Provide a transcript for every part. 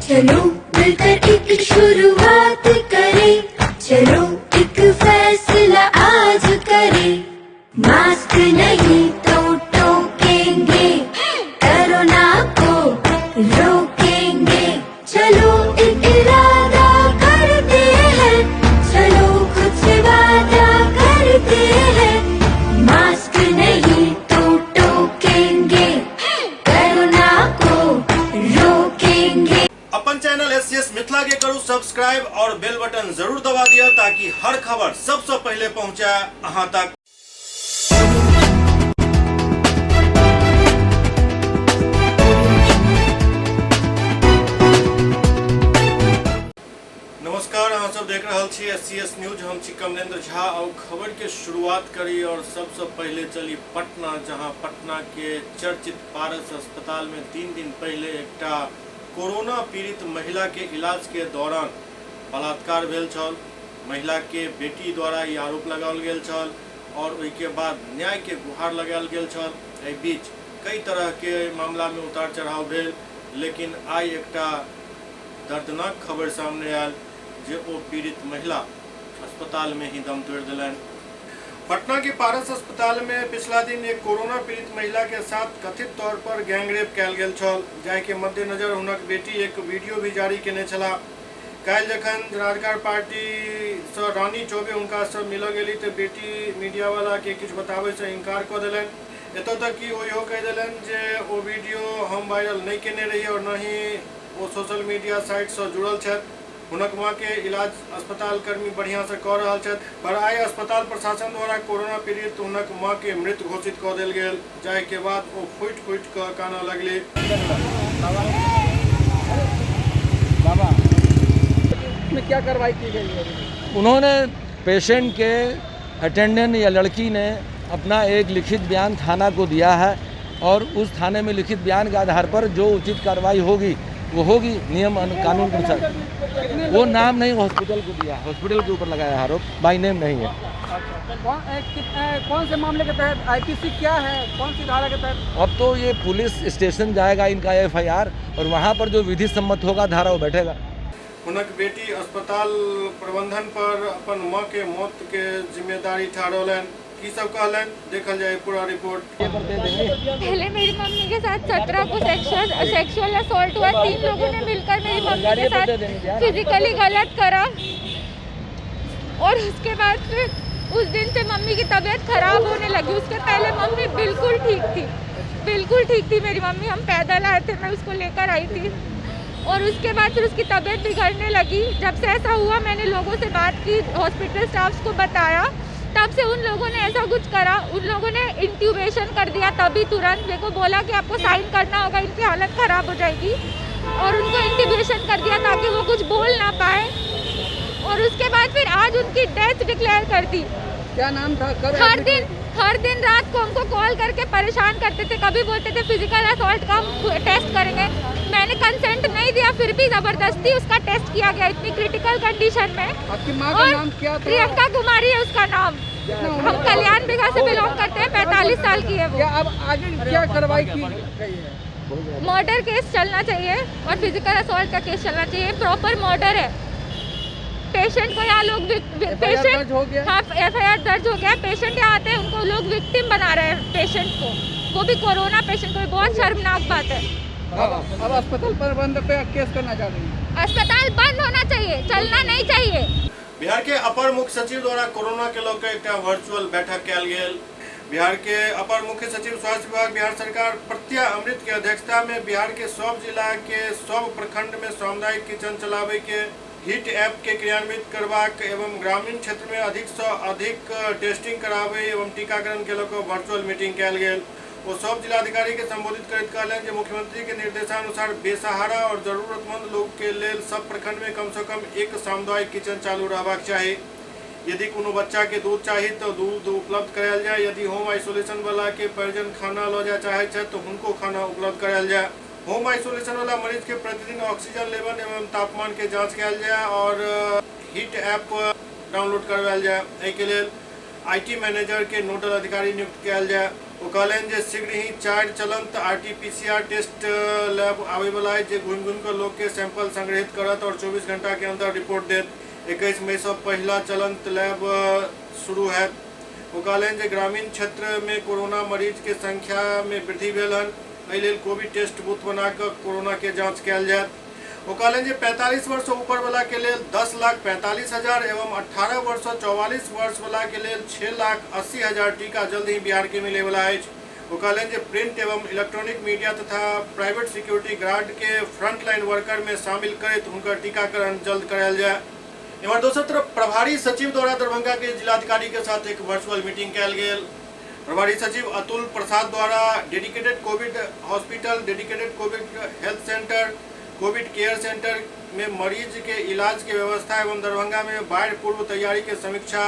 चलो मिलकर एक शुरुआत करें, चलो एक फैसला आज करें। मास्क नहीं तो टोकेंगे, कोरोना को रोकेंगे। चलो एक इरादा करते हैं, चलो कुछ वादा करते हैं। मास्क नहीं तो टोकेंगे, कोरोना को रोकेंगे। अपन चैनल एससीएस मिथिला के करू सब्सक्राइब और बेल बटन जरूर दबा दिया ताकि हर खबर सबसे पहले पहुंचे अहां तक। नमस्कार, अहाँ सब देख रहा छी एससीएस न्यूज। हम छी कमलेंद्र झा और खबर के शुरुआत करी और सबसे पहले चली पटना, जहां पटना के चर्चित पारस अस्पताल में 3 दिन पहले एकटा कोरोना पीड़ित महिला के इलाज के दौरान बलात्कार भेल छल। महिला के बेटी द्वारा ई आरोप लगाओल गेल छल और ओहि के बाद न्याय के गुहार लगाओल गेल छल। एहि बीच कई तरह के मामला में उतार चढ़ाव भेल, लेकिन आई एकटा दर्दनाक खबर सामने आयल जे ओ पीड़ित महिला अस्पताल में ही दम तोड़ दिलन। पटना के पारस अस्पताल में पिछला दिन एक कोरोना पीड़ित महिला के साथ कथित तौर पर गैंगरेप कयल गेल छल, जाहि के मद्देनजर हुनक बेटी एक वीडियो भी जारी केने छला। काल्हि जखन राजगार पार्टी से रानी चौबे हुनका से मिल गेली तो बेटी मीडिया वाला के किछु बताबे से इनकार कर दिलन। एतौ तक कि ओ इहो कह दिलन जे ओ वीडियो हम वायरल नहीं केने रही और न ही वो सोशल मीडिया साइट से जुड़ल छथि। हुनक माँ के इलाज अस्पताल कर्मी बढ़िया से कर रहा छथि, पर आई अस्पताल प्रशासन द्वारा कोरोना पीड़ित हुनक माँ के मृत घोषित कर देल गेल, जाहि के बाद वो फुट कर काना लगली। बाबा में क्या कार्रवाई की गई है? उन्होंने पेशेंट के अटेंडेंट या लड़की ने अपना एक लिखित बयान थाना को दिया है और उस थाने में लिखित बयान के आधार पर जो उचित कार्रवाई होगी वो होगी नियम कानून के अनुसार। वो नाम नहीं हॉस्पिटल को दिया, हॉस्पिटल के ऊपर लगाया आरोप, बाई नेम नहीं है। कौन से मामले के तहत आईपीसी क्या है, कौन सी धारा के तहत? अब तो ये पुलिस स्टेशन जाएगा इनका एफआईआर और वहाँ पर जो विधि सम्मत होगा धारा वो बैठेगा। हुनक बेटी अस्पताल प्रबंधन पर अपन माँ के मौत के जिम्मेदारी ठहरौलन। की सब कहलन, देखल जाए पूरा रिपोर्ट। पहले मेरी मम्मी के साथ 17 को सेक्सुअल असॉल्ट हुआ। 3 लोगों ने मिलकर मेरी मम्मी के साथ फिजिकली गलत करा और उसके बाद फिर उस दिन से मम्मी की तबीयत खराब होने लगी। उसके पहले मम्मी बिल्कुल ठीक थी मेरी मम्मी। हम पैदल आए थे, मैं उसको लेकर आई थी और उसके बाद फिर उसकी तबीयत बिगड़ने लगी। जब से ऐसा हुआ मैंने लोगों से बात की, हॉस्पिटल स्टाफ को बताया, तब से उन लोगों ने ऐसा कुछ करा। उन लोगों ने इंट्यूबेशन कर दिया तभी तुरंत। मेरे को बोला कि आपको साइन करना होगा, इनकी हालत ख़राब हो जाएगी, और उनको इंट्यूबेशन कर दिया ताकि वो कुछ बोल ना पाए। और उसके बाद फिर आज उनकी डेथ डिक्लेयर कर दी। क्या नाम था? हर दिन रात को हमको कॉल करके परेशान करते थे। कभी बोलते थे फिजिकल असॉल्ट का हम टेस्ट करेंगे। मैंने कंसेंट नहीं दिया, फिर भी ज़बरदस्ती उसका टेस्ट किया गया इतनी क्रिटिकल कंडीशन में। आपकी माँ का नाम क्या था? प्रियंका कुमारी है उसका नाम। हम कल्याण बिघा से बिलोंग करते हैं, 45 साल की है वो। अब आगे क्या कार्रवाई की गई है? मर्डर केस चलना चाहिए और फिजिकल असॉल्ट का केस चलना चाहिए। प्रॉपर मर्डर है। पेशेंट को यहाँ लोग पेशेंट हाँ एफआईआर दर्ज हो गया। पेशेंट यहाँ आते हैं, उनको लोग विक्टिम बना रहे हैं पेशेंट को, वो भी कोरोना पेशेंट को। बहुत शर्मनाक बात है। अब अस्पताल प्रबंधन पे केस करना चाह रही है। अस्पताल बंद होना चाहिए, चलना नहीं चाहिए। बिहार के अपर मुख्य सचिव द्वारा कोरोना के लोग एक वर्चुअल बैठक कयल गेल। बिहार के अपर मुख्य सचिव स्वास्थ्य विभाग बिहार सरकार प्रत्यय अमृत के अध्यक्षता में बिहार के सब जिला के सब प्रखंड में सामुदायिक किचन चलावे के हिट ऐप के क्रियान्वित करबाक एवं ग्रामीण क्षेत्र में अधिक से अधिक टेस्टिंग करावे एवं टीकाकरण के लोग वर्चुअल मीटिंग कयल गेल। वो सब जिलाधिकारी के संबोधित करते कहलन जे मुख्यमंत्री के निर्देशानुसार बेसहारा और जरूरतमंद लोग के लेल सब प्रखंड में कम से कम एक सामुदायिक किचन चालू रहबाक चाही। यदि कोनो बच्चा के दूध चाहिए तो दूध उपलब्ध करायल जाए। यदि होम आइसोलेशन वाला के परिजन खाना लो जाए चाहे तो उनको खाना उपलब्ध करायल जाए। होम आइसोलेशन वाला मरीज के प्रतिदिन ऑक्सीजन लेवल एवं तापमान के जांच कयल जाए और हिट ऐप डाउनलोड करवायल जाए। एहि के लेल IT मैनेजर के नोडल अधिकारी नियुक्त कयल जाए। वो कहलन जे शीघ्र ही 4 चलंत RT-PCR टेस्ट लैब आवे वाला है जे घूम कर लोग के सैंपल संग्रहित करत और 24 घंटा के अंदर रिपोर्ट देत। 21 मई से पहला चलंत लैब शुरू है। वो कहलन जे ग्रामीण क्षेत्र में कोरोना मरीज के संख्या में वृद्धि भेल हन, एहि लेल कोविड टेस्ट बूथ बनाकर कोरोना के जांच कयल जाए। वो कहलन जे 45 वर्ष से ऊपर वाला के लिए 10,45,000 एवं 18 वर्ष से 44 वर्ष वाला के लिए 6,80,000 टीका जल्द ही बिहार के मिले वाला है। वो कहलन जे प्रिंट एवं इलेक्ट्रॉनिक मीडिया तथा प्राइवेट सिक्योरिटी गार्ड के फ्रंटलाइन वर्कर में शामिल करे तो उनका टीकाकरण जल्द करायल जाए। एवं दोसर तरफ प्रभारी सचिव द्वारा दरभंगा के जिलाधिकारी के साथ एक वर्चुअल मीटिंग कयल गेल। प्रभारी सचिव अतुल प्रसाद द्वारा dedicated Covid hospital, dedicated Covid health centre, Covid care centre में मरीज के इलाज के व्यवस्था एवं दरभंगा में बाढ़ पूर्व तैयारी के समीक्षा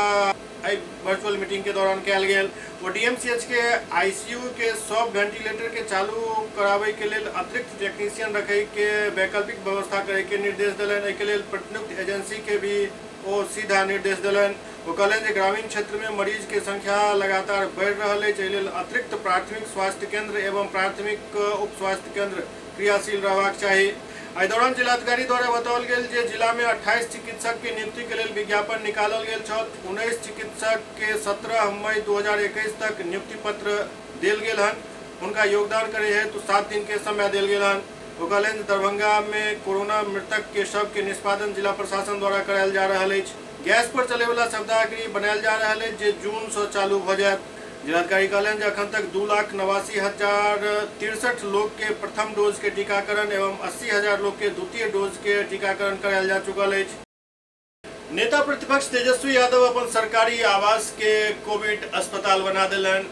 वर्चुअल मीटिंग के दौरान कयल गेल। वो DMCH के ICU के 100 वेंटिलेटर के चालू करावे के लिए अतिरिक्त टेक्नीशियन रखे के वैकल्पिक व्यवस्था करे के निर्देश दिलन। एहि के लिए प्रतिनियुक्त एजेंसी के भी वो सीधा निर्देश दिलन। वो कहलन जे ग्रामीण क्षेत्र में मरीज के संख्या लगातार बढ़ रही है, एहि लेल अतिरिक्त प्राथमिक स्वास्थ्य केंद्र एवं प्राथमिक उप स्वास्थ्य केंद्र क्रियाशील रहबाक चाहिए। एहि दौरान जिलाधिकारी द्वारा बताओल गेल जे जिला में 28 चिकित्सक के नियुक्ति के लिए विज्ञापन निकालल गेल छल। 19 चिकित्सक के 17 मई 2021 तक नियुक्ति पत्र देल गेल हन। उनका योगदान करे है तो 7 दिन के समय देल गेल हन। वो कहलन दरभंगा में कोरोना मृतक के शव के निष्पादन जिला प्रशासन द्वारा करायल जा रहा है। गैस पर चले वाला शवदाह बनायल जा रहा है जे जून से चालू हो जाए। जिलाधिकारी कहलन जे अखन तक 2,89,063 लोग के प्रथम डोज के टीकाकरण एवं 80,000 लोग के द्वितीय डोज के टीकाकरण करायल जा चुकल है। नेता प्रतिपक्ष तेजस्वी यादव अपन सरकारी आवास के कोविड अस्पताल बना दिलन।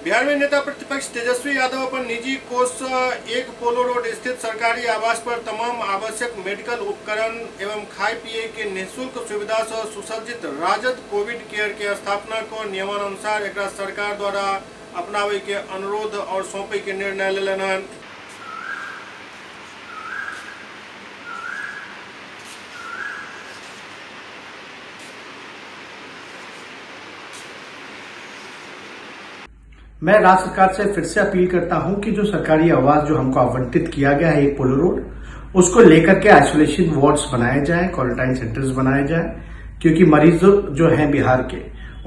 बिहार में नेता प्रतिपक्ष तेजस्वी यादव अपन निजी कोष से 1 पोलो रोड स्थित सरकारी आवास पर तमाम आवश्यक मेडिकल उपकरण एवं खाए पिए के निःशुल्क सुविधा से सुसज्जित राजद कोविड केयर के स्थापना को नियमानुसार एकरा सरकार द्वारा अपनावे के अनुरोध और सौंपे के निर्णय लेलन हन। मैं राज्य सरकार से फिर से अपील करता हूं कि जो सरकारी आवास जो हमको आवंटित किया गया है 1 पोलो रोड, उसको लेकर के आइसोलेशन वार्ड्स बनाए जाएं, क्वारंटाइन सेंटर्स बनाए जाएं, क्योंकि मरीज जो हैं बिहार के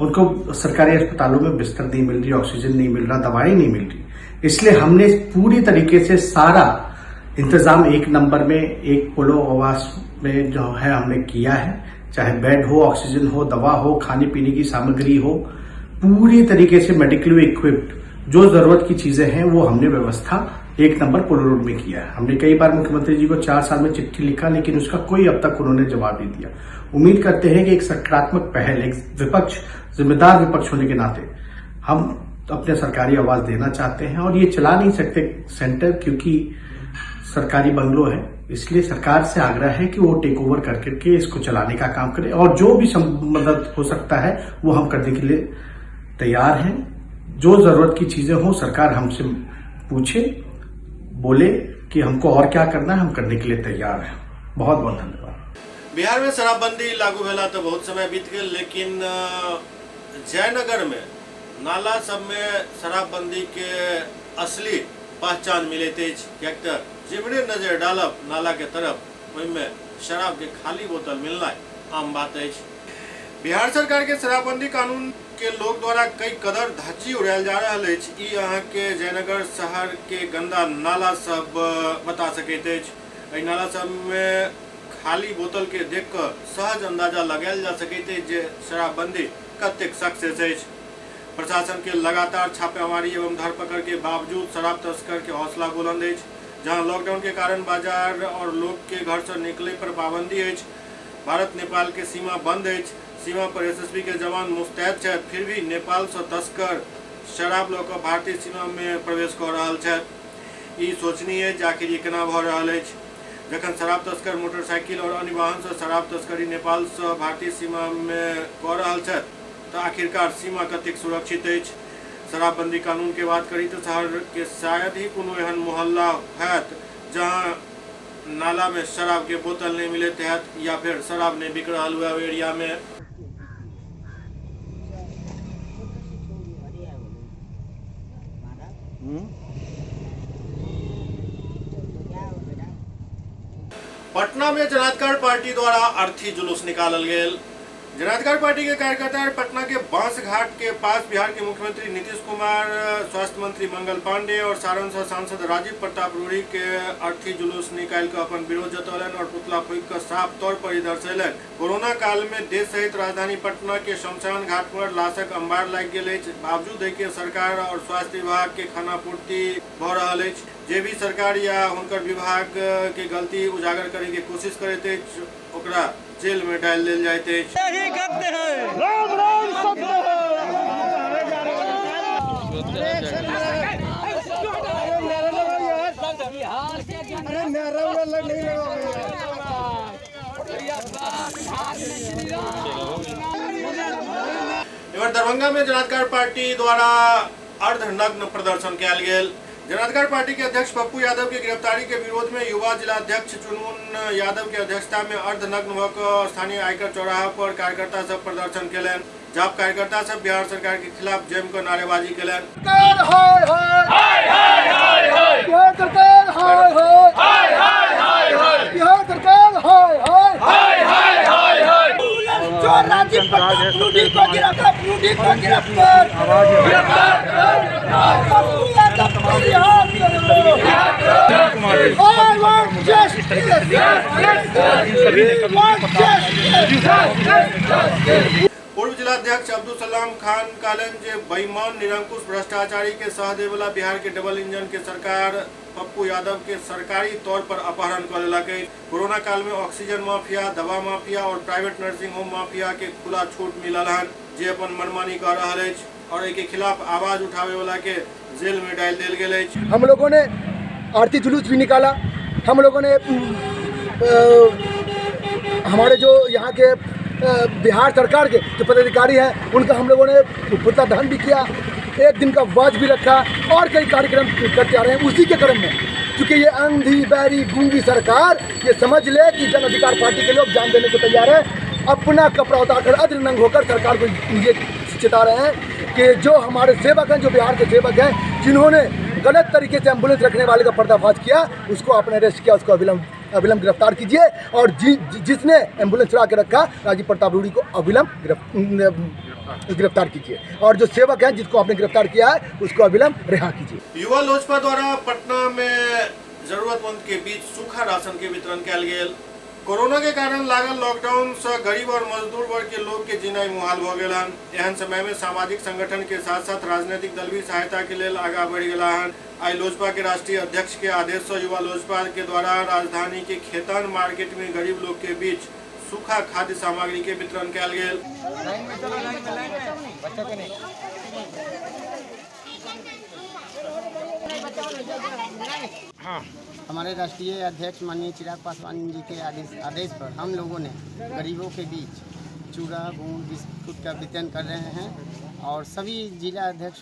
उनको सरकारी अस्पतालों में बिस्तर नहीं मिल रही, ऑक्सीजन नहीं मिल रहा, दवाई नहीं मिल रही। इसलिए हमने पूरी तरीके से सारा इंतजाम 1 नंबर में 1 पोलो आवास में जो है हमने किया है, चाहे बेड हो, ऑक्सीजन हो, दवा हो, खाने पीने की सामग्री हो, पूरी तरीके से मेडिकली इक्विप्ड जो जरूरत की चीजें हैं वो हमने व्यवस्था 1 नंबर पोलो रोड में किया है। हमने कई बार मुख्यमंत्री जी को 4 साल में चिट्ठी लिखा, लेकिन उसका कोई अब तक उन्होंने जवाब नहीं दिया। उम्मीद करते हैं कि एक सकारात्मक पहल, एक विपक्ष, जिम्मेदार विपक्ष होने के नाते हम अपने सरकारी आवास देना चाहते हैं। और ये चला नहीं सकते सेंटर, क्योंकि सरकारी बंगलो है, इसलिए सरकार से आग्रह है कि वो टेक ओवर करके इसको चलाने का काम करे और जो भी मदद हो सकता है वो हम करने के लिए तैयार हैं। जो जरूरत की चीजें हो सरकार हमसे पूछे, बोले कि हमको और क्या करना है, हम करने के लिए तैयार हैं। बहुत बहुत धन्यवाद। बिहार में शराबबंदी लागू भेला तो बहुत समय बीत गया, लेकिन जयनगर में नाला सब में शराबबंदी के असली पहचान मिले तेज। जिमरे नजर डालब नाला के तरफ में शराब के खाली बोतल मिलना आम बात है। बिहार सरकार के शराबबंदी कानून के लोग द्वारा कई कदर धज्जी उड़ायल जा रहा है। ई अहाँ के जयनगर शहर के गंदा नाला सब बता सकते हैं। नाला सब में खाली बोतल के देख कर सहज अंदाजा लगायल जा सकते जे शराबबंदी कतेक सक्सेस है। प्रशासन के लगातार छापेमारी एवं धरपकड़ के बावजूद शराब तस्कर के हौसला बुलंद है। जहां लॉकडाउन के कारण बाजार और लोग के घर से निकले पर पाबंदी है, भारत नेपाल के सीमा बंद है, सीमा पर SSB के जवान मुस्तैद है, फिर भी नेपाल से तस्कर शराब लऽ कऽ भारतीय सीमा में प्रवेश कर रहा है। ई सोचनीय है आखिर ई केना भऽ रहल है। जखन शराब तस्कर मोटरसाइकिल और अन्य वाहन से शराब तस्करी नेपाल से भारतीय सीमा में कर रहा है, तो आखिरकार सीमा कतेक सुरक्षित है। शराबबंदी कानून के बात करी तो शहर के शायद ही कोनो एहन मोहल्ला हैत जहां नाला में शराब के बोतल नहीं मिले तहत या फिर शराब नहीं बिक रहा हुआ एरिया में। पटना में जनाधिकार पार्टी द्वारा अर्थी जुलूस निकालल गेल। जनाधिकार पार्टी के कार्यकर्ता पटना के बांस घाट के पास बिहार के मुख्यमंत्री नीतीश कुमार, स्वास्थ्य मंत्री मंगल पांडे और सारण से सांसद राजीव प्रताप रूढ़ी के अर्थी जुलूस निकाल कर अपन विरोध जतौलन और पुतला फूंक कर साफ तौर पर दर्शेलन। कोरोना काल में देश सहित राजधानी पटना के शमशान घाट पर लाशक अंबार लाग गेल अछि। बावजूद के सरकार और स्वास्थ्य विभाग के खानापूर्ति भ रहल अछि। जे भी सरकार या हुनकर विभाग के गलती उजागर करे के कोशिश करैत अछि ओकरा जेल में डाल देल जाइत अछि। यही करते हैं राम राम सत्य इधर दरभंगा में जनाधिकार पार्टी द्वारा अर्धनग्न प्रदर्शन किया गेल। जनाधिकार पार्टी के अध्यक्ष पप्पू यादव के गिरफ्तारी के विरोध में युवा जिलाध्यक्ष चुनमुन यादव के अध्यक्षता में अर्धनग्न होकर स्थानीय आयकर चौराहा पर कार्यकर्ता सब प्रदर्शन केलन। जब कार्यकर्ता सब बिहार सरकार के खिलाफ जमकर नारेबाजी केलन। पूर्व जिलाध्यक्ष अब्दुल सलाम खान कहलन जे बेईमान निरंकुश भ्रष्टाचारी के सहदेव वाला बिहार के डबल इंजन के सरकार पप्पू यादव के सरकारी तौर पर अपहरण कर लेलक। कोरोना काल में ऑक्सीजन माफिया, दवा माफिया और प्राइवेट नर्सिंग होम माफिया के खुला छूट मिलल हन जे अपन मनमानी कर रहल अछि और एके खिलाफ आवाज उठावे वाला के जेल में डाल देल गेल अछि। हम लोगों ने आरती जुलूस भी निकाला। हम लोगों ने हमारे जो यहाँ के बिहार सरकार के जो पदाधिकारी हैं उनका हम लोगों ने पुतला दहन भी किया, एक दिन का उपवास भी रखा और कई कार्यक्रम करते आ रहे हैं। उसी के क्रम में क्योंकि ये अंधी बैरी गूंगी सरकार ये समझ ले कि जन अधिकार पार्टी के लोग जान देने को तैयार है, अपना कपड़ा उतारकर अधनंग होकर सरकार को ये चिता रहे हैं कि जो हमारे सेवक हैं, जो बिहार के सेवक हैं, जिन्होंने गलत तरीके से एम्बुलेंस रखने वाले का पर्दाफाश किया, उसको आपने अरेस्ट किया, उसको अविलंब गिरफ्तार कीजिए। और जिसने एम्बुलेंस चुरा के रखा राजीव प्रताप रूढ़ी को अविलंब गिरफ्तार कीजिए और जो सेवक हैं जिसको आपने गिरफ्तार किया है उसको अविलंब रिहा कीजिए। युवा लोजपा द्वारा पटना में जरूरतमंद के बीच सूखा राशन के वितरण किया गेल। कोरोना के कारण लागल लॉकडाउन से गरीब और मजदूर वर्ग के लोग के जीना मुहाल भ गेल हन। एहन समय में सामाजिक संगठन के साथ साथ राजनीतिक दल भी सहायता के लिए आगा बढ़ गया हन। आई लोजपा के राष्ट्रीय अध्यक्ष के आदेश से युवा लोजपा के द्वारा राजधानी के खेतान मार्केट में गरीब लोग के बीच सूखा खाद्य सामग्री के वितरण किया गेल। हमारे राष्ट्रीय अध्यक्ष माननीय चिराग पासवान जी के आदेश पर हम लोगों ने गरीबों के बीच चूड़ा, गुड़, बिस्कुट का वितरण कर रहे हैं और सभी जिला अध्यक्ष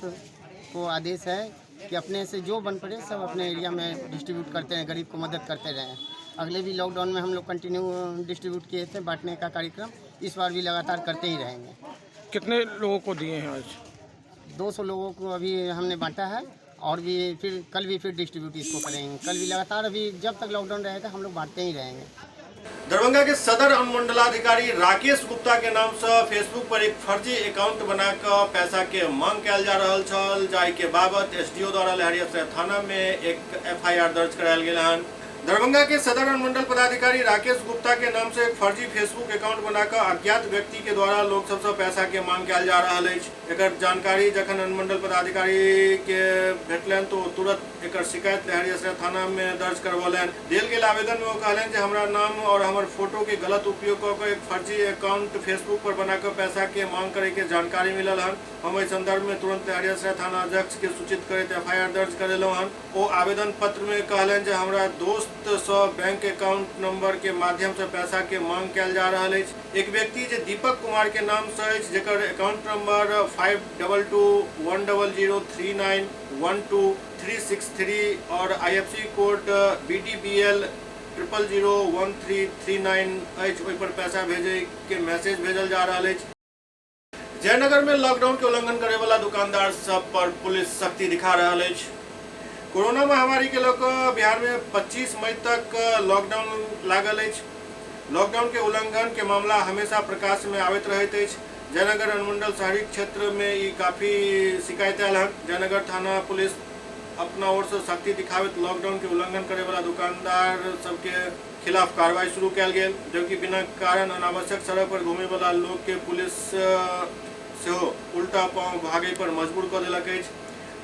को आदेश है कि अपने से जो बन पड़े सब अपने एरिया में डिस्ट्रीब्यूट करते हैं, गरीब को मदद करते रहें। अगले भी लॉकडाउन में हम लोग कंटिन्यू डिस्ट्रीब्यूट किए थे बांटने का कार्यक्रम, इस बार भी लगातार करते ही रहेंगे। कितने लोगों को दिए हैं आज? 200 लोगों को अभी हमने बांटा है और भी फिर कल भी फिर डिस्ट्रीब्यूट इसको करेंगे। कल भी लगातार अभी जब तक लॉकडाउन रहेगा हम लोग बांटते ही रहेंगे। दरभंगा के सदर अनुमंडलाधिकारी राकेश गुप्ता के नाम से फेसबुक पर एक फर्जी अकाउंट बनाकर पैसा के मांग कयल जा रहल छल, जाहि के बाबत एसडीओ द्वारा लहरियासराय थाना में एक एफआईआर दर्ज करायल गेल हन। दरभंगा के सदर अनुमंडल पदाधिकारी राकेश गुप्ता के नाम से एक फर्जी फेसबुक अकाउंट बनाकर अज्ञात व्यक्ति के द्वारा लोग सबसे पैसा के मांग कयल जा रहल अछि। एकर जानकारी जखन अनुमंडल पदाधिकारी के भेटलन तो तुरंत एकर शिकायत लहरियासराय थाना में दर्ज करवलन। देल गेल आवेदन में वो कहलन जे हमरा नाम और हमर फोटो के गलत उपयोग करके एक फर्जी अकाउंट फेसबुक पर बनाकर पैसा के मांग करे के जानकारी मिलल हन। हम इस संदर्भ में तुरंत लहरियासराय थाना अध्यक्ष के सूचित करैत एफआईआर दर्ज करेलहुँ हन। ओ आवेदन पत्र में कहलन जे हमरा दोस्त बैंक अकाउंट नंबर के माध्यम से पैसा के मांग कयल जा रहल अछि। एक व्यक्ति जे दीपक कुमार के नाम से अछि जेकर अकाउंट नंबर 52210039123363 और आईएफसी कोड BDBL 0001339 अछि, ओहि पर पैसा भेजे के मैसेज भेजल जा रहल अछि। जयनगर में लॉकडाउन के उल्लंघन करे वाला दुकानदार सब पर पुलिस सख्ती दिखा रहल अछि। कोरोना महामारी के लोग बिहार में 25 मई तक लॉकडाउन लागल अछि। लॉकडाउन के उल्लंघन के मामला हमेशा प्रकाश में आबैत रहैत अछि। जयनगर अनुमंडल शहरी क्षेत्र में ई काफी शिकायत आयल है। जयनगर थाना पुलिस अपना ओर से सख्ती दिखावत लॉकडाउन के उल्लंघन करे वाला दुकानदार सबके खिलाफ कार्रवाई शुरू कयल गेल, जबकि बिना कारण अनावश्यक सड़क पर घूमे वाला लोग के पुलिस सेहो उल्टा पांव भागे पर मजबूर कर देलक अछि।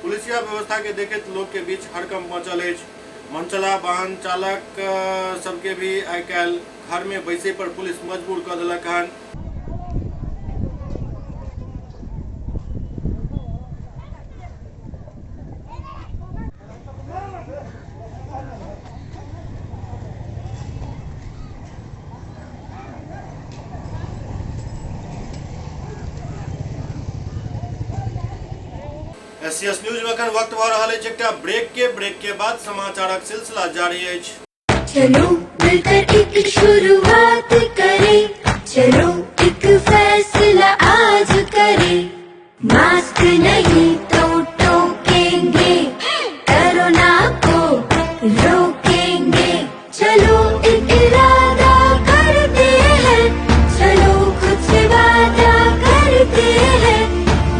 पुलिसिया व्यवस्था के देखैत लोग के बीच हड़कंप मचल अछि। मनचला वाहन चालक सबके भी आइ काल्हि घर में बैसे पर पुलिस मजबूर कर देलक हन। एससीएस न्यूज में वक्त भऽ रहल अछि एकटा ब्रेक के बाद समाचारक सिलसिला जारी अछि। चलो मिलकर एक शुरुआत करें, चलो एक फैसला आज करें। मास्क नहीं तो टोकेंगे, कोरोना को रोकेंगे। चलो एक इरादा करते हैं, चलो खुद से वादा करते हैं।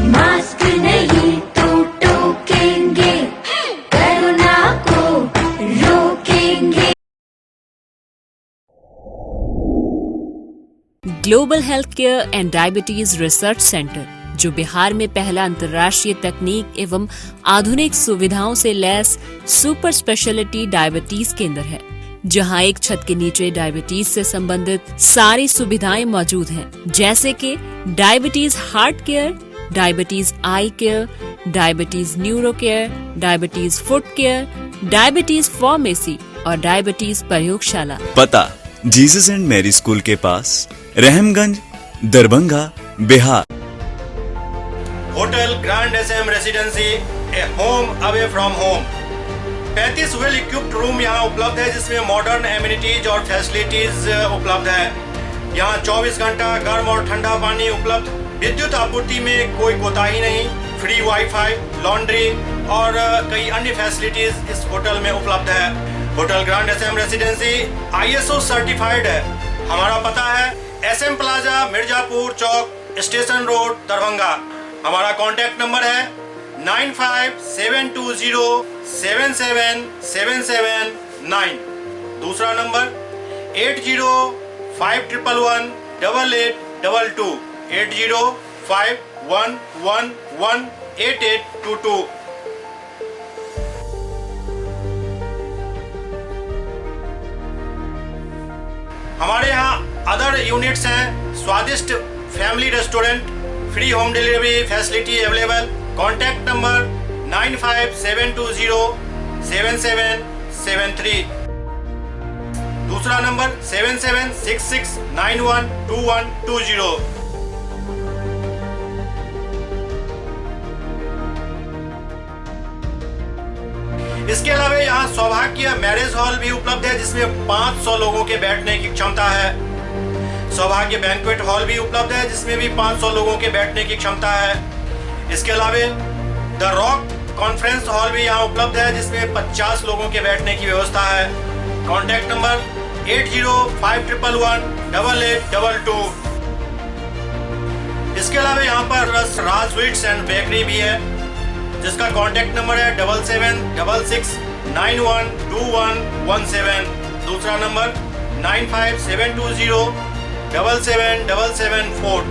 मास्क नहीं तो टोकेंगे, कोरोना को रोकेंगे। Global health care and diabetes research centre, जो बिहार में पहला अंतर्राष्ट्रीय तकनीक एवं आधुनिक सुविधाओं से लैस सुपर स्पेशलिटी डायबिटीज केंद्र है, जहां एक छत के नीचे डायबिटीज से संबंधित सारी सुविधाएं मौजूद हैं, जैसे कि diabetes heart care, diabetes eye care, diabetes neuro care, diabetes foot care, diabetes pharmacy और डायबिटीज प्रयोगशाला। पता जीसस एंड मैरी स्कूल के पास, Rahamganj, Darbhanga, Bihar. Hotel grand SM residency, A home away from home. 35 well equipped room यहाँ उपलब्ध है, जिसमें modern amenities और फैसिलिटीज उपलब्ध है। यहाँ 24 घंटा गर्म और ठंडा पानी उपलब्ध। विद्युत आपूर्ति में कोई कोताही नहीं। फ्री वाईफाई, लॉन्ड्री और कई अन्य फैसिलिटीज इस होटल में उपलब्ध है। Hotel grand SM residency ISO certified है। हमारा पता है SM plaza, Mirzapur Chowk, station road, Darbhanga. हमारा कॉन्टैक्ट नंबर है 9572077779। दूसरा नंबर 8051118822, 8051118822। हमारे यहाँ अदर यूनिट्स हैं। स्वादिष्ट family restaurant, free home delivery facility available. Contact number 9572077773। दूसरा नंबर 7766912120। इसके अलावा यहाँ सौभाग्य मैरिज हॉल भी उपलब्ध है, जिसमें 500 लोगों के बैठने की क्षमता है। सौभाग्य बैंक्वेट हॉल भी उपलब्ध है, जिसमें भी 500 लोगों के बैठने की क्षमता है। इसके अलावा द रॉक कॉन्फ्रेंस हॉल भी यहाँ उपलब्ध है, जिसमें 50 लोगों के बैठने की व्यवस्था है। Contact number 8051118822। इसके अलावा यहाँ पर राज स्वीट्स एंड बेकरी भी है, जिसका कॉन्टैक्ट नंबर है 7766912117। दूसरा नंबर 9572077774।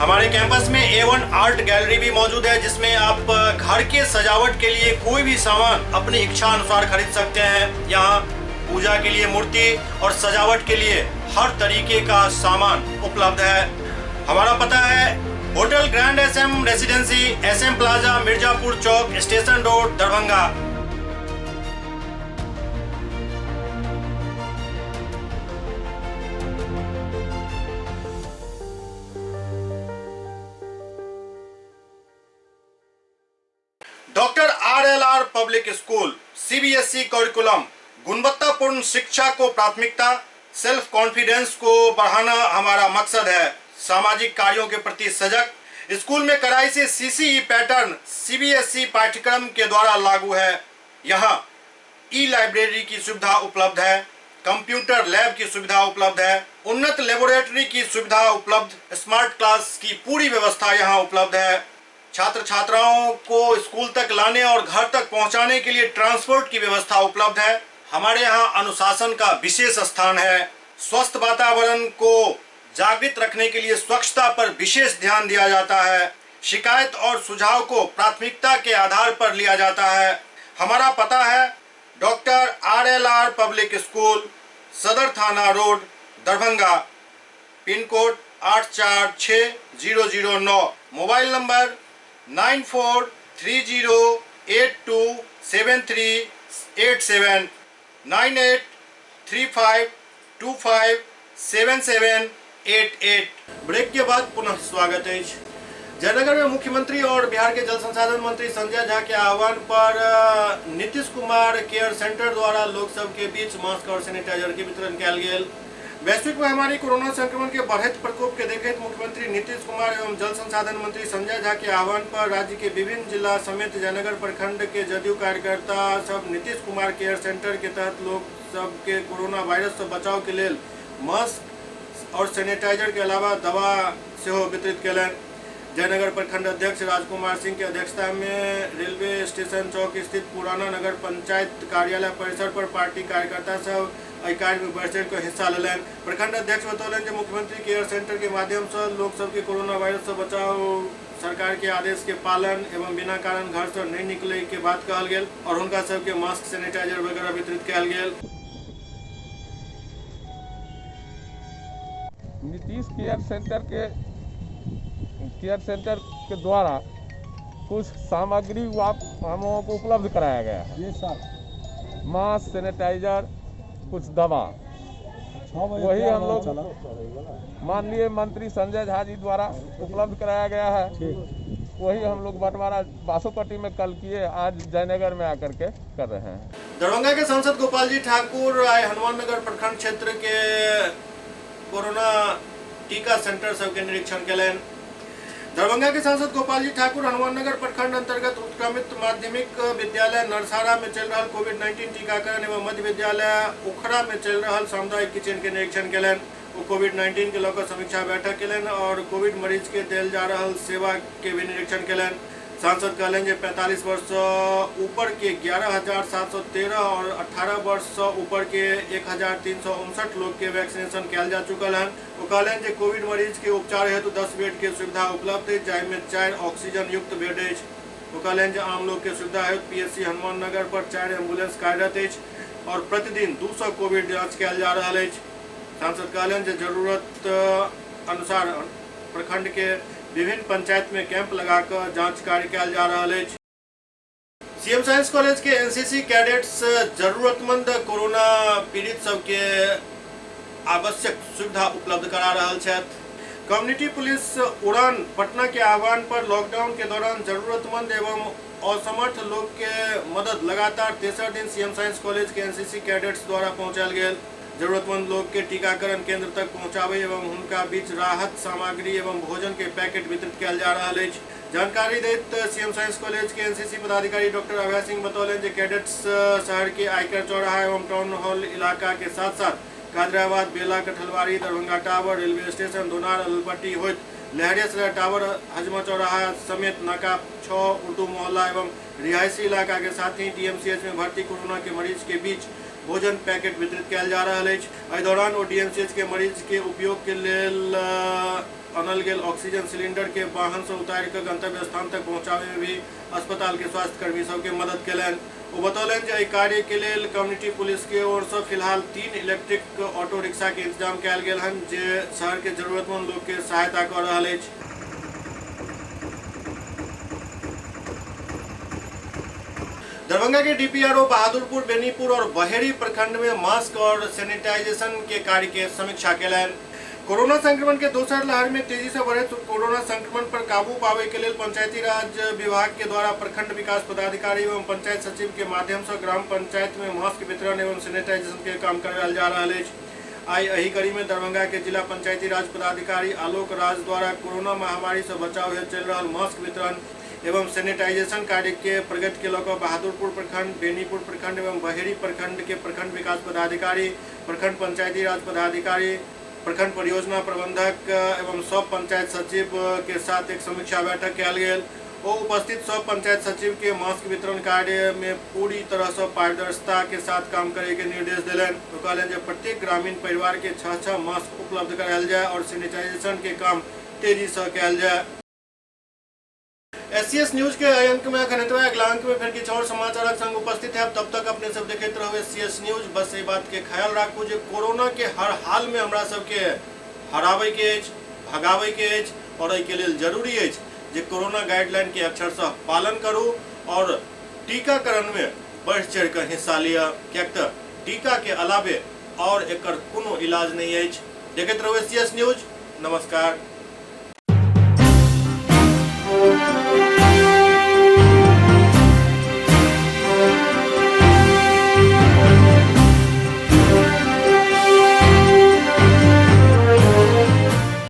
हमारे कैंपस में A1 आर्ट गैलरी भी मौजूद है, जिसमें आप घर के सजावट के लिए कोई भी सामान अपनी इच्छा अनुसार खरीद सकते हैं। यहाँ पूजा के लिए मूर्ति और सजावट के लिए हर तरीके का सामान उपलब्ध है। हमारा पता है hotel grand SM residency, SM plaza, Mirzapur Chowk, station road, Darbhanga. Doctor RLR public school, CBSE curriculum. गुणवत्तापूर्ण शिक्षा को प्राथमिकता, सेल्फ कॉन्फिडेंस को बढ़ाना हमारा मकसद है। सामाजिक कार्यों के प्रति सजग, स्कूल में कड़ाई से सीसीई पैटर्न सीबीएसई पाठ्यक्रम के द्वारा लागू है। यहाँ ई लाइब्रेरी की सुविधा उपलब्ध है, कंप्यूटर लैब की सुविधा उपलब्ध है, उन्नत लेबोरेटरी की सुविधा उपलब्ध, स्मार्ट क्लास की पूरी व्यवस्था यहाँ उपलब्ध है। छात्र छात्राओं को स्कूल तक लाने और घर तक पहुंचाने के लिए ट्रांसपोर्ट की व्यवस्था उपलब्ध है। हमारे यहाँ अनुशासन का विशेष स्थान है। स्वस्थ वातावरण को जागृत रखने के लिए स्वच्छता पर विशेष ध्यान दिया जाता है। शिकायत और सुझाव को प्राथमिकता के आधार पर लिया जाता है। हमारा पता है doctor RLR public school, Sadar Thana road, Darbhanga, pin code 846009, mobile number 9430827387, 9835257788। Break के बाद पुनः स्वागत है। जयनगर में मुख्यमंत्री और बिहार के जल संसाधन मंत्री संजय झा के आह्वान पर नीतीश कुमार केयर सेंटर द्वारा लोग सब के बीच मास्क और सैनिटाइजर के वितरण किया गया। वैश्विक महामारी कोरोना संक्रमण के बढ़ते प्रकोप के देखते मुख्यमंत्री नीतीश कुमार एवं जल संसाधन मंत्री संजय झा के आह्वान पर राज्य के विभिन्न जिला समेत जयनगर प्रखंड के जदयू कार्यकर्ता सब नीतीश कुमार केयर सेंटर के तहत लोग सब के कोरोना वायरस से बचाव के लिए मास्क और सैनिटाइजर के अलावा दवा से वितरित कलन। जयनगर प्रखंड अध्यक्ष राजकुमार सिंह की अध्यक्षता में रेलवे स्टेशन चौक स्थित पुराना नगर पंचायत कार्यालय परिसर पर पार्टी कार्यकर्ता सब कार्य में बैठक को हिस्सा लेलन। प्रखंड अध्यक्ष बतौलन कि मुख्यमंत्री केयर सेंटर के माध्यम से लोग सबके कोरोना वायरस से बचाव सरकार के आदेश के पालन एवं बिना कारण घर से नहीं निकले के बात कहल गेल और उनका सबके मास्क सैनिटाइजर वगैरह वितरित किया गेल। नीतीश केयर सेंटर के द्वारा कुछ सामग्री हम लोगों को उपलब्ध कराया गया है। ये सब मास्क, सैनिटाइजर, कुछ दवा, वही हम लोग माननीय मंत्री संजय झा जी द्वारा उपलब्ध कराया गया है। वही हम लोग बंटवारा बासोपट्टी में कल किए, आज जयनगर में आकर के कर रहे हैं। दरभंगा के सांसद गोपाल जी ठाकुर आए हनुमान नगर प्रखंड क्षेत्र के कोरोना टीका सेंटर सबके निरीक्षण कलन। दरभंगा के सांसद गोपाल जी ठाकुर हनुमान नगर प्रखंड अंतर्गत उत्क्रमित माध्यमिक विद्यालय नरसारा में चल रहा कोविड-19 टीकाकरण एवं मध्य विद्यालय उखड़ा में चल रहा सामुदायिक किचन के निरीक्षण कलन। वो कोविड-19 के लेकर समीक्षा बैठक कलन और कोविड मरीज के दिल जा रहा सेवा के भी निरीक्षण कलन। सांसद कहलन जे 45 वर्ष ऊपर के 11,713 और 18 वर्ष ऊपर के 1,359 लोग के वैक्सीनेशन किया जा चुकल है। वो कहलन जे कोविड मरीज के उपचार हेतु 10 बेड के सुविधा उपलब्ध है, जाहिमे 4 ऑक्सीजन युक्त बेड है। वो कहलन जे आम लोग के सुविधा हेतु PSC हनुमान नगर पर 4 एम्बुलेंस कार्यरत है और प्रतिदिन 200 कोविड जाँच किया जा रहा है। सांसद कहलन जे जरूरत अनुसार प्रखंड के विभिन्न पंचायत में कैंप लगाकर जांच कार्य किया जा रहा है। सीएम साइंस कॉलेज के NCC कैडेट्स जरूरतमंद कोरोना पीड़ित सबके आवश्यक सुविधा उपलब्ध करा रहा है। कम्युनिटी पुलिस उड़ान पटना के आह्वान पर लॉकडाउन के दौरान जरूरतमंद एवं असमर्थ लोग के मदद लगातार तेसर दिन सीएम साइंस कॉलेज के NCC कैडेट्स द्वारा पहुंचाल गया। जरूरतमंद लोग के टीकाकरण केंद्र तक पहुंचावे एवं उनका बीच राहत सामग्री एवं भोजन के पैकेट वितरित किया जा रहा है। जानकारी देते सीएम साइंस कॉलेज के NCC पदाधिकारी डॉक्टर अभय सिंह बतौलन जे कैडेट्स शहर के आयकर चौराहा एवं टाउन हॉल इलाका के साथ साथ Kadrabad, Bela, Kathalwari, Darbhanga tower, railway station, Donar, Alpatti होइत लहरियासराय टावर, हजमा चौराहा समेत नाका 6 उर्दू मोहल्ला एवं रिहायशी इलाका के साथ ही DMCH में भर्ती कोरोना के मरीज के बीच भोजन पैकेट वितरित किया जा रहा है। एहि दौरान DMCH के मरीज के उपयोग के लेल अनल गेल ऑक्सीजन सिलेंडर के वाहन से उतार कर गंतव्य स्थान तक पहुंचावे में भी अस्पताल के स्वास्थ्य कर्मी सबके मदद कलन। वो बतौलन जे कार्य के लिए कम्युनिटी पुलिस के ओर से फिलहाल 3 इलेक्ट्रिक ऑटो रिक्शा के इंतजाम किया गया है जे शहर के जरूरतमंद लोग के सहायता कर रहा है। दरभंगा के DPRO बहादुरपुर, बेनीपुर और बहेड़ी प्रखंड में मास्क और सैनिटाइजेशन के कार्य के समीक्षा कलन। कोरोना संक्रमण के दोसर लहर में तेजी से बढ़े कोरोना संक्रमण पर काबू पावे के लिए पंचायती राज विभाग के द्वारा प्रखंड विकास पदाधिकारी एवं पंचायत सचिव के माध्यम से ग्राम पंचायत में मास्क वितरण एवं सैनिटाइजेशन के काम कराया जा रहा है। आई एही कड़ी में दरभंगा के जिला पंचायती राज पदाधिकारी आलोक राज द्वारा कोरोना महामारी से बचाव हेतु चल रहा मास्क वितरण एवं सैनिटाइजेशन कार्य के प्रगति के लौक बहादुरपुर प्रखंड, बेनीपुर प्रखंड एवं बहेड़ी प्रखंड के प्रखंड विकास पदाधिकारी, प्रखंड पंचायती राज पदाधिकारी, प्रखंड परियोजना प्रबंधक एवं सब पंचायत सचिव के साथ एक समीक्षा बैठक कल गई। वो उपस्थित सब पंचायत सचिव के मास्क वितरण कार्य में पूरी तरह से पारदर्शिता के साथ काम करे के निर्देश दिलन। तो कहलन जे प्रत्येक ग्रामीण परिवार के 6 मास्क उपलब्ध करायल जाए और सैनिटाइजेशन के काम तेजी से कल जाए। SCS न्यूज के अंक में अखन अगला अंक में फिर किछु और समाचार संग उपस्थित है। तब तक अपने सब देखते रहो SCS न्यूज। बस ये बात के ख्याल राखू जे कोरोना के हर हाल में हमरा सबके हरावे के अछि, भगावे के अछि और एहि के लेल जरूरी अछि जे कोरोना गाइडलाइन के अक्षरशः पालन करू और टीकाकरण में बढ़ चढ़ कर हिस्सा लिया, कियाक त टीका के अलावे और एकर कोनो इलाज नहीं अछि। देखते रहो SCS न्यूज। नमस्कार।